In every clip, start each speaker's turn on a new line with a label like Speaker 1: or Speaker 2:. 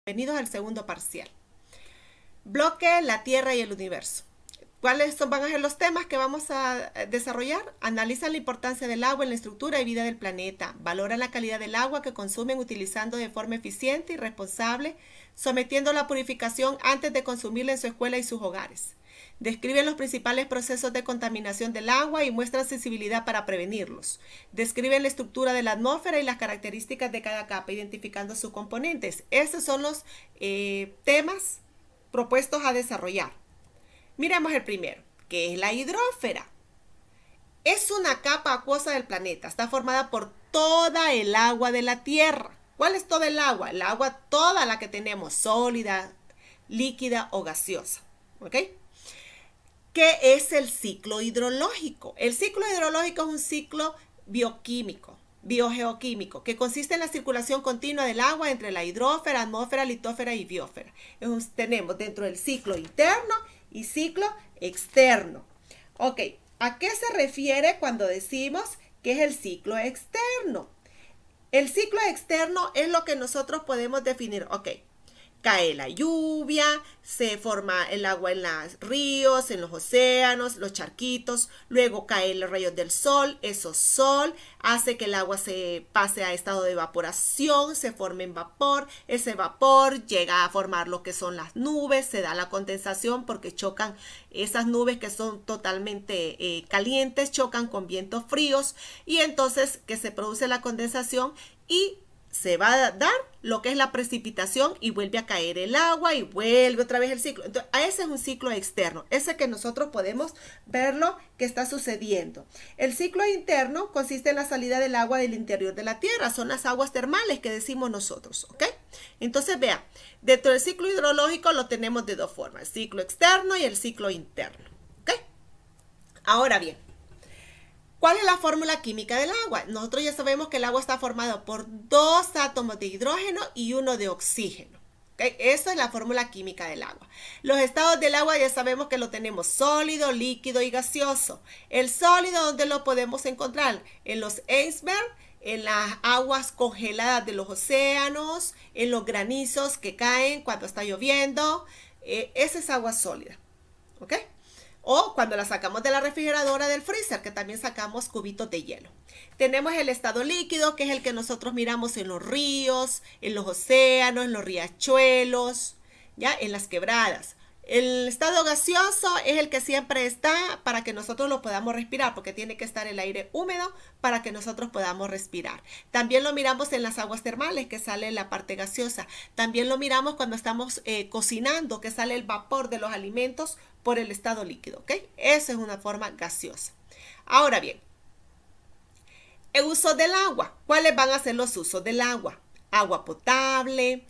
Speaker 1: Bienvenidos al segundo parcial. Bloque, la Tierra y el universo. ¿Cuáles van a ser los temas que vamos a desarrollar? Analizan la importancia del agua en la estructura y vida del planeta. Valoran la calidad del agua que consumen utilizando de forma eficiente y responsable, sometiendo a la purificación antes de consumirla en su escuela y sus hogares. Describen los principales procesos de contaminación del agua y muestran sensibilidad para prevenirlos. Describen la estructura de la atmósfera y las características de cada capa, identificando sus componentes. Estos son los temas propuestos a desarrollar. Miremos el primero, que es la hidrósfera. Es una capa acuosa del planeta. Está formada por toda el agua de la Tierra. ¿Cuál es toda el agua? El agua toda la que tenemos, sólida, líquida o gaseosa. ¿Ok? ¿Qué es el ciclo hidrológico? El ciclo hidrológico es un ciclo biogeoquímico, que consiste en la circulación continua del agua entre la hidrósfera, atmósfera, litosfera y biosfera. Tenemos dentro del ciclo interno y ciclo externo. Ok, ¿a qué se refiere cuando decimos que es el ciclo externo? El ciclo externo es lo que nosotros podemos definir. Ok, cae la lluvia, se forma el agua en los ríos, en los océanos, los charquitos, luego caen los rayos del sol, eso sol hace que el agua se pase a estado de evaporación, se forme en vapor, ese vapor llega a formar lo que son las nubes, se da la condensación porque chocan esas nubes que son totalmente calientes, chocan con vientos fríos y entonces que se produce la condensación y se va a dar lo que es la precipitación y vuelve a caer el agua y vuelve otra vez el ciclo. Entonces, ese es un ciclo externo, ese que nosotros podemos verlo que está sucediendo. El ciclo interno consiste en la salida del agua del interior de la Tierra, son las aguas termales que decimos nosotros, ¿ok? Entonces, vean, dentro del ciclo hidrológico lo tenemos de dos formas, el ciclo externo y el ciclo interno, ¿ok? Ahora bien, ¿cuál es la fórmula química del agua? Nosotros ya sabemos que el agua está formada por dos átomos de hidrógeno y uno de oxígeno. ¿Okay? Esa es la fórmula química del agua. Los estados del agua ya sabemos que lo tenemos sólido, líquido y gaseoso. El sólido, ¿dónde lo podemos encontrar? En los icebergs, en las aguas congeladas de los océanos, en los granizos que caen cuando está lloviendo. Esa es agua sólida. ¿Ok? O cuando la sacamos de la refrigeradora del freezer, que también sacamos cubitos de hielo. Tenemos el estado líquido, que es el que nosotros miramos en los ríos, en los océanos, en los riachuelos, ¿ya? En las quebradas. El estado gaseoso es el que siempre está para que nosotros lo podamos respirar, porque tiene que estar el aire húmedo para que nosotros podamos respirar. También lo miramos en las aguas termales, que sale la parte gaseosa. También lo miramos cuando estamos cocinando, que sale el vapor de los alimentos por el estado líquido, ¿ok? Esa es una forma gaseosa. Ahora bien, el uso del agua. ¿Cuáles van a ser los usos del agua? Agua potable,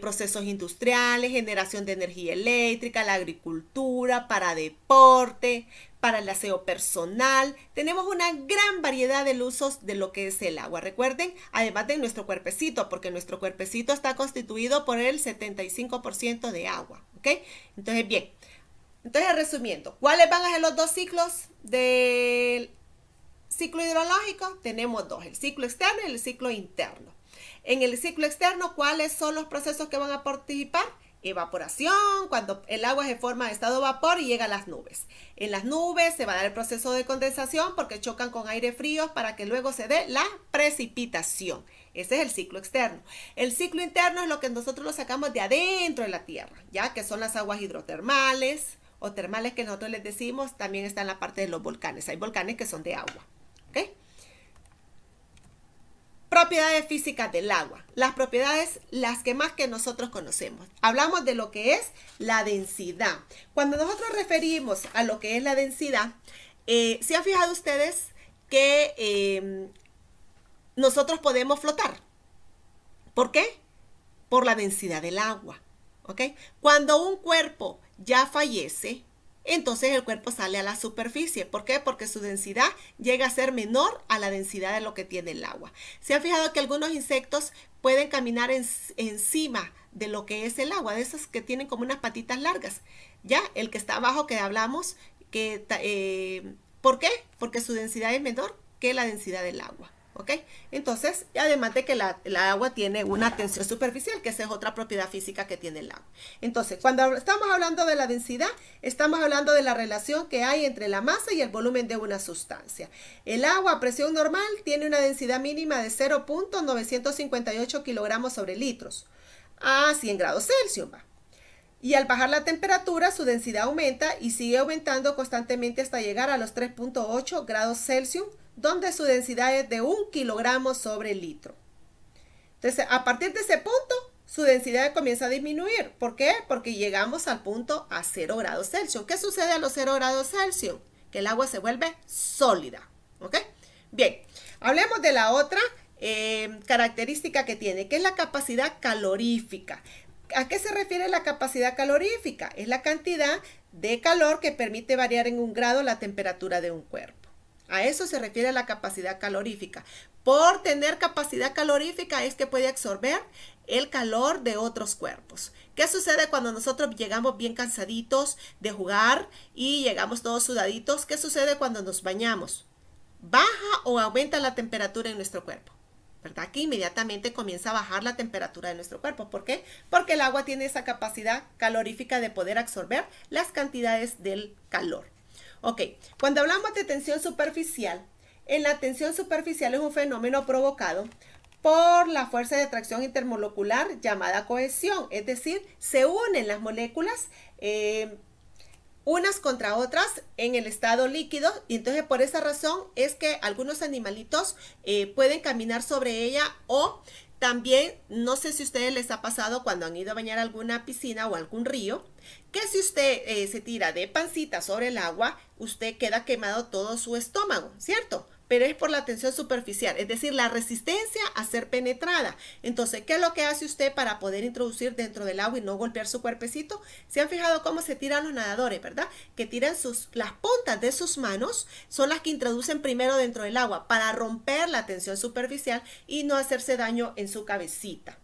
Speaker 1: procesos industriales, generación de energía eléctrica, la agricultura, para deporte, para el aseo personal. Tenemos una gran variedad de usos de lo que es el agua. Recuerden, además de nuestro cuerpecito, porque nuestro cuerpecito está constituido por el 75% de agua, ¿ok? Entonces, bien. Entonces, resumiendo, ¿cuáles van a ser los dos ciclos del ciclo hidrológico? Tenemos dos, el ciclo externo y el ciclo interno. En el ciclo externo, ¿cuáles son los procesos que van a participar? Evaporación, cuando el agua se forma en estado de vapor y llega a las nubes. En las nubes se va a dar el proceso de condensación porque chocan con aire frío para que luego se dé la precipitación. Ese es el ciclo externo. El ciclo interno es lo que nosotros lo sacamos de adentro de la Tierra, ya que son las aguas hidrotermales o termales que nosotros les decimos, también está en la parte de los volcanes. Hay volcanes que son de agua. ¿Ok? Propiedades físicas del agua. Las propiedades, las que más que nosotros conocemos. Hablamos de lo que es la densidad. Cuando nosotros referimos a lo que es la densidad, ¿se han fijado ustedes que nosotros podemos flotar? ¿Por qué? Por la densidad del agua. ¿Ok? Cuando un cuerpo ya fallece, entonces el cuerpo sale a la superficie. ¿Por qué? Porque su densidad llega a ser menor a la densidad de lo que tiene el agua. ¿Se ha fijado que algunos insectos pueden caminar encima de lo que es el agua? De esos que tienen como unas patitas largas. ¿Ya? El que está abajo que hablamos, ¿por qué? Porque su densidad es menor que la densidad del agua. ¿ok? Entonces, además de que el agua tiene una tensión superficial, que esa es otra propiedad física que tiene el agua. Entonces, cuando estamos hablando de la densidad, estamos hablando de la relación que hay entre la masa y el volumen de una sustancia. El agua a presión normal tiene una densidad mínima de 0.958 kilogramos sobre litros a 100 grados Celsius, ¿va? Y al bajar la temperatura, su densidad aumenta y sigue aumentando constantemente hasta llegar a los 3.8 grados Celsius, donde su densidad es de 1 kilogramo sobre litro. Entonces, a partir de ese punto, su densidad comienza a disminuir. ¿Por qué? Porque llegamos al punto a 0 grados Celsius. ¿Qué sucede a los 0 grados Celsius? Que el agua se vuelve sólida. ¿Ok? Bien, hablemos de la otra característica que tiene, que es la capacidad calorífica. ¿A qué se refiere la capacidad calorífica? Es la cantidad de calor que permite variar en 1 grado la temperatura de un cuerpo. A eso se refiere la capacidad calorífica. Por tener capacidad calorífica es que puede absorber el calor de otros cuerpos. ¿Qué sucede cuando nosotros llegamos bien cansaditos de jugar y llegamos todos sudaditos? ¿Qué sucede cuando nos bañamos? ¿Baja o aumenta la temperatura en nuestro cuerpo? ¿Verdad? Que inmediatamente comienza a bajar la temperatura de nuestro cuerpo. ¿Por qué? Porque el agua tiene esa capacidad calorífica de poder absorber las cantidades del calor. Ok, cuando hablamos de tensión superficial, en la tensión superficial es un fenómeno provocado por la fuerza de atracción intermolecular llamada cohesión, es decir, se unen las moléculas unas contra otras en el estado líquido, y entonces por esa razón es que algunos animalitos pueden caminar sobre ella, o también, no sé si a ustedes les ha pasado cuando han ido a bañar alguna piscina o algún río, que si usted se tira de pancita sobre el agua, usted queda quemado todo su estómago, ¿cierto? Pero es por la tensión superficial, es decir, la resistencia a ser penetrada. Entonces, ¿qué es lo que hace usted para poder introducir dentro del agua y no golpear su cuerpecito? ¿Se han fijado cómo se tiran los nadadores, verdad? Que tiran las puntas de sus manos, son las que introducen primero dentro del agua para romper la tensión superficial y no hacerse daño en su cabecita.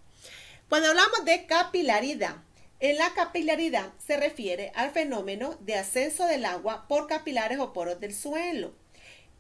Speaker 1: Cuando hablamos de capilaridad, en la capilaridad se refiere al fenómeno de ascenso del agua por capilares o poros del suelo.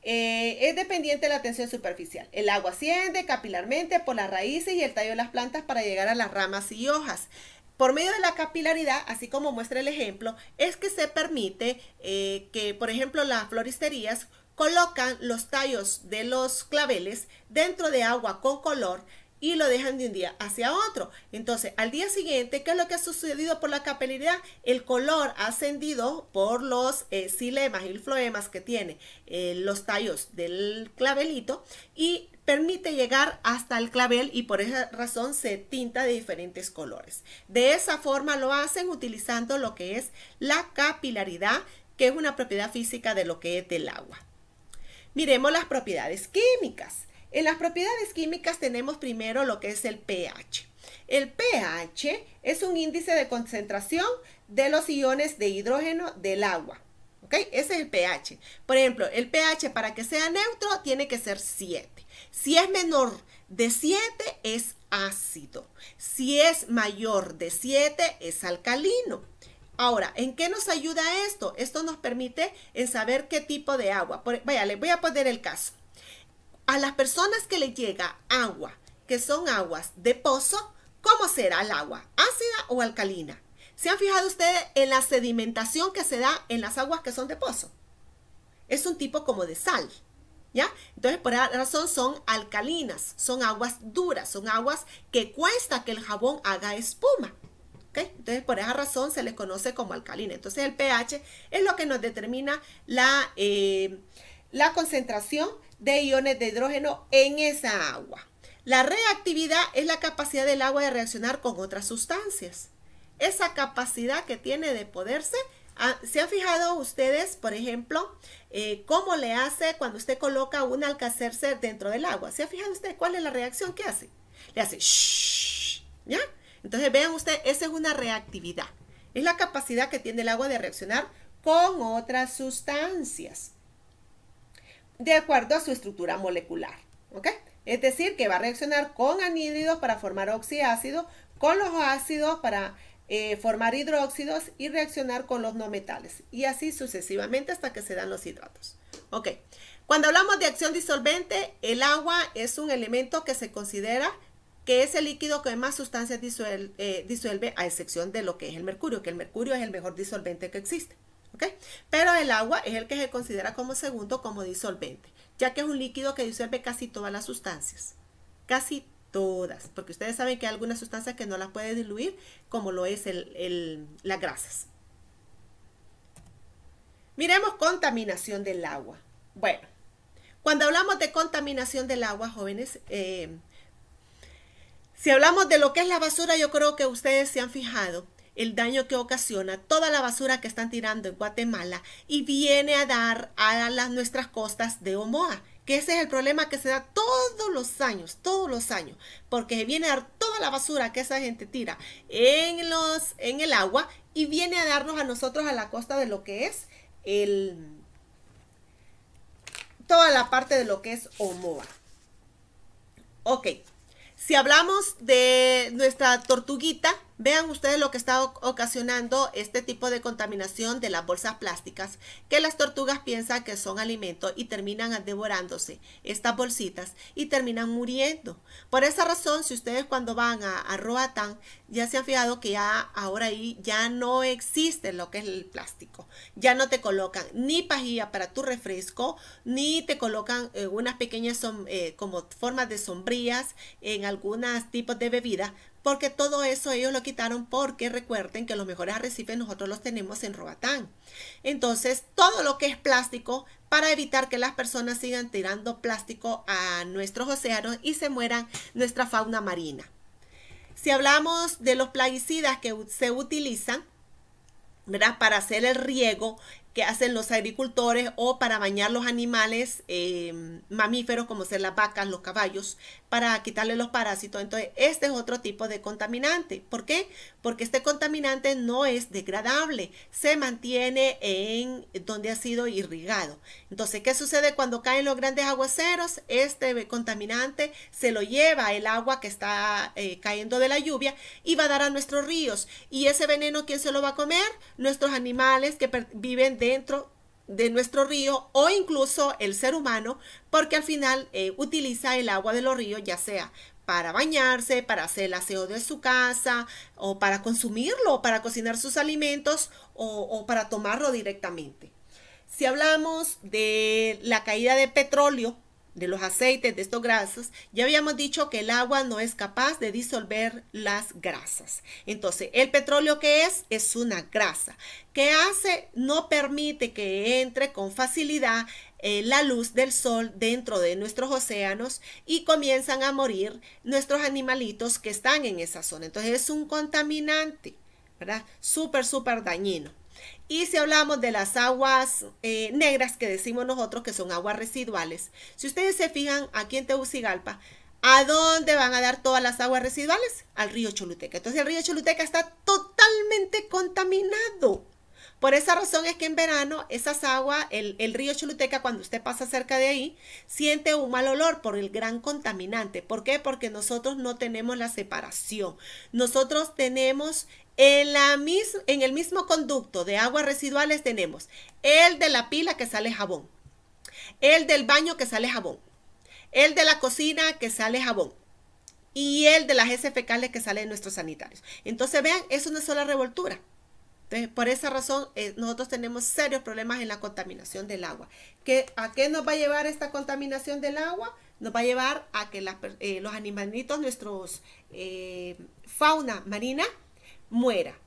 Speaker 1: Es dependiente de la tensión superficial. El agua asciende capilarmente por las raíces y el tallo de las plantas para llegar a las ramas y hojas. Por medio de la capilaridad, así como muestra el ejemplo, es que se permite que, por ejemplo, las floristerías colocan los tallos de los claveles dentro de agua con color y lo dejan de un día hacia otro. Entonces, al día siguiente, ¿qué es lo que ha sucedido por la capilaridad? El color ha ascendido por los xilemas y floemas que tiene los tallos del clavelito y permite llegar hasta el clavel, y por esa razón se tinta de diferentes colores. De esa forma lo hacen utilizando lo que es la capilaridad, que es una propiedad física de lo que es del agua. Miremos las propiedades químicas. En las propiedades químicas tenemos primero lo que es el pH. El pH es un índice de concentración de los iones de hidrógeno del agua. ¿Ok? Ese es el pH. Por ejemplo, el pH para que sea neutro tiene que ser 7. Si es menor de 7 es ácido. Si es mayor de 7 es alcalino. Ahora, ¿en qué nos ayuda esto? Esto nos permite en saber qué tipo de agua. Vaya, les voy a poner el caso. A las personas que les llega agua, que son aguas de pozo, ¿cómo será el agua? ¿Ácida o alcalina? ¿Se han fijado ustedes en la sedimentación que se da en las aguas que son de pozo? Es un tipo como de sal, ¿ya? Entonces, por esa razón son alcalinas, son aguas duras, son aguas que cuesta que el jabón haga espuma. ¿Okay? Entonces, por esa razón se les conoce como alcalina. Entonces, el pH es lo que nos determina la concentración de iones de hidrógeno en esa agua. La reactividad es la capacidad del agua de reaccionar con otras sustancias. Esa capacidad que tiene de poderse. ¿Se han fijado ustedes, por ejemplo, cómo le hace cuando usted coloca un alcacercer dentro del agua? ¿Se ha fijado usted cuál es la reacción que hace? Le hace shhh, ¿ya? Entonces vean ustedes, esa es una reactividad. Es la capacidad que tiene el agua de reaccionar con otras sustancias de acuerdo a su estructura molecular, ¿ok? Es decir, que va a reaccionar con anhídridos para formar oxiácidos, con los ácidos para formar hidróxidos y reaccionar con los no metales, y así sucesivamente hasta que se dan los hidratos. Ok. Cuando hablamos de acción disolvente, el agua es un elemento que se considera que es el líquido que más sustancias disuelve, a excepción de lo que es el mercurio, que el mercurio es el mejor disolvente que existe. ¿Ok? Pero el agua es el que se considera como segundo como disolvente, ya que es un líquido que disuelve casi todas las sustancias. Casi todas, porque ustedes saben que hay algunas sustancias que no las puede diluir, como lo es las grasas. Miremos contaminación del agua. Bueno, cuando hablamos de contaminación del agua, jóvenes, si hablamos de lo que es la basura, yo creo que ustedes se han fijado el daño que ocasiona toda la basura que están tirando en Guatemala y viene a dar a nuestras costas de Omoa, que ese es el problema que se da todos los años, porque viene a dar toda la basura que esa gente tira en el agua y viene a darnos a nosotros a la costa de lo que es toda la parte de lo que es Omoa. Ok, si hablamos de nuestra tortuguita, vean ustedes lo que está ocasionando este tipo de contaminación de las bolsas plásticas, que las tortugas piensan que son alimento y terminan devorándose estas bolsitas y terminan muriendo. Por esa razón, si ustedes cuando van a Roatán, ya se han fijado que ya ahora ahí ya no existe lo que es el plástico. Ya no te colocan ni pajilla para tu refresco, ni te colocan unas pequeñas como formas de sombrillas en algunos tipos de bebida, porque todo eso ellos lo quitaron, porque recuerden que los mejores arrecifes nosotros los tenemos en Roatán. Entonces, todo lo que es plástico, para evitar que las personas sigan tirando plástico a nuestros océanos y se mueran nuestra fauna marina. Si hablamos de los plaguicidas que se utilizan, ¿verdad?, para hacer el riego que hacen los agricultores o para bañar los animales mamíferos como ser las vacas, los caballos, para quitarle los parásitos. Entonces, este es otro tipo de contaminante. ¿Por qué? Porque este contaminante no es degradable, se mantiene en donde ha sido irrigado. Entonces, ¿qué sucede cuando caen los grandes aguaceros? Este contaminante se lo lleva el agua que está cayendo de la lluvia y va a dar a nuestros ríos. Y ese veneno, ¿quién se lo va a comer? Nuestros animales que viven dentro de nuestro río o incluso el ser humano, porque al final utiliza el agua de los ríos, ya sea para bañarse, para hacer el aseo de su casa, o para consumirlo, o para cocinar sus alimentos, o para tomarlo directamente. Si hablamos de la caída de petróleo, de los aceites, de estos grasas, ya habíamos dicho que el agua no es capaz de disolver las grasas. Entonces, el petróleo, ¿qué es? Es una grasa. ¿Qué hace? No permite que entre con facilidad la luz del sol dentro de nuestros océanos y comienzan a morir nuestros animalitos que están en esa zona. Entonces, es un contaminante, ¿verdad? Súper, súper dañino. Y si hablamos de las aguas negras que decimos nosotros, que son aguas residuales, si ustedes se fijan aquí en Tegucigalpa, ¿a dónde van a dar todas las aguas residuales? Al río Choluteca. Entonces el río Choluteca está totalmente contaminado. Por esa razón es que en verano esas aguas, el río Choluteca, cuando usted pasa cerca de ahí, siente un mal olor por el gran contaminante. ¿Por qué? Porque nosotros no tenemos la separación. Nosotros tenemos en el mismo conducto de aguas residuales tenemos el de la pila que sale jabón, el del baño que sale jabón, el de la cocina que sale jabón y el de las heces fecales que sale de nuestros sanitarios. Entonces vean, es una sola revoltura. Entonces, por esa razón nosotros tenemos serios problemas en la contaminación del agua. ¿A qué nos va a llevar esta contaminación del agua? Nos va a llevar a que los animalitos, nuestros fauna marina, muera,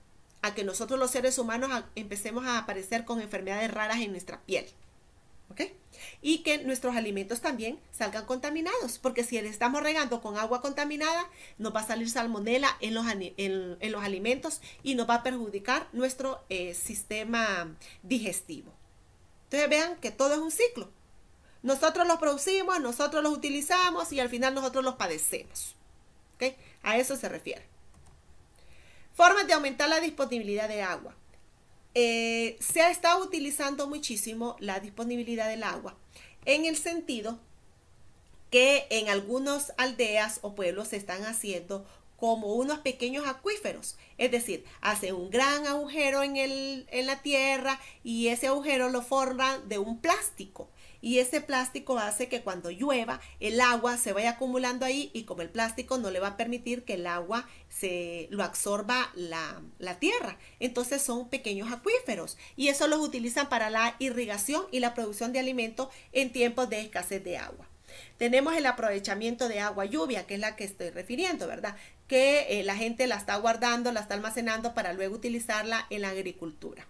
Speaker 1: a que nosotros los seres humanos empecemos a aparecer con enfermedades raras en nuestra piel, ¿ok? Y que nuestros alimentos también salgan contaminados, porque si le estamos regando con agua contaminada, nos va a salir salmonela en los alimentos y nos va a perjudicar nuestro sistema digestivo. Entonces vean que todo es un ciclo. Nosotros los producimos, nosotros los utilizamos y al final nosotros los padecemos, ¿ok? A eso se refiere. Formas de aumentar la disponibilidad de agua. Se ha estado utilizando muchísimo la disponibilidad del agua en el sentido que en algunas aldeas o pueblos se están haciendo como unos pequeños acuíferos, es decir, hacen un gran agujero en la tierra y ese agujero lo forman de un plástico y ese plástico hace que cuando llueva el agua se vaya acumulando ahí, y como el plástico no le va a permitir que el agua se lo absorba la tierra, entonces son pequeños acuíferos, y eso los utilizan para la irrigación y la producción de alimentos en tiempos de escasez de agua. Tenemos el aprovechamiento de agua lluvia, que es la que estoy refiriendo, ¿verdad? Que la gente la está guardando, la está almacenando para luego utilizarla en la agricultura.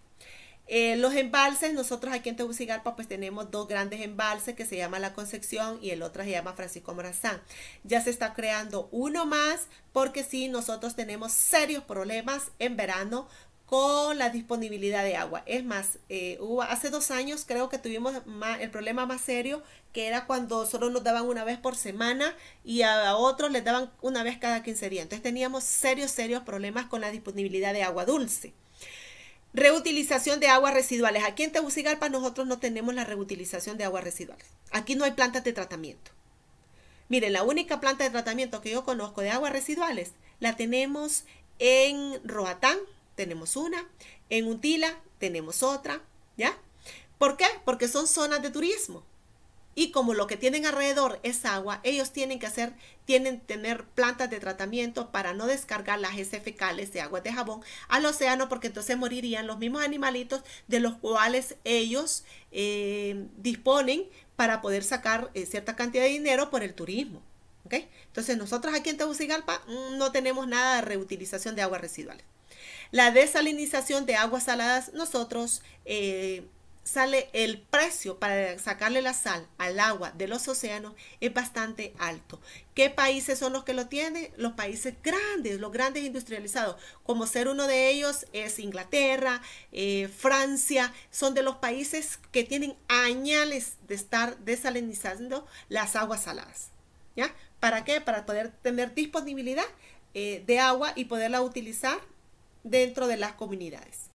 Speaker 1: Los embalses, nosotros aquí en Tegucigalpa pues tenemos dos grandes embalses, que se llama La Concepción y el otro se llama Francisco Morazán. Ya se está creando uno más, porque sí, nosotros tenemos serios problemas en verano con la disponibilidad de agua. Es más, hace 2 años creo que tuvimos el problema más serio, que era cuando solo nos daban una vez por semana y a otros les daban una vez cada 15 días. Entonces teníamos serios problemas con la disponibilidad de agua dulce. Reutilización de aguas residuales. Aquí en Tegucigalpa nosotros no tenemos la reutilización de aguas residuales. Aquí no hay plantas de tratamiento. Miren, la única planta de tratamiento que yo conozco de aguas residuales la tenemos en Roatán, tenemos una, en Untila tenemos otra, ¿ya? ¿Por qué? Porque son zonas de turismo. Y como lo que tienen alrededor es agua, ellos tienen que tener plantas de tratamiento para no descargar las heces fecales de aguas de jabón al océano, porque entonces morirían los mismos animalitos de los cuales ellos disponen para poder sacar cierta cantidad de dinero por el turismo. ¿Okay? Entonces nosotros aquí en Tegucigalpa no tenemos nada de reutilización de aguas residuales. La desalinización de aguas saladas, nosotros sale el precio para sacarle la sal al agua de los océanos es bastante alto. ¿Qué países son los que lo tienen? Los países grandes, los grandes industrializados, como ser uno de ellos es Inglaterra, Francia, son de los países que tienen añales de estar desalinizando las aguas saladas. ¿Ya? ¿Para qué? Para poder tener disponibilidad de agua y poderla utilizar dentro de las comunidades.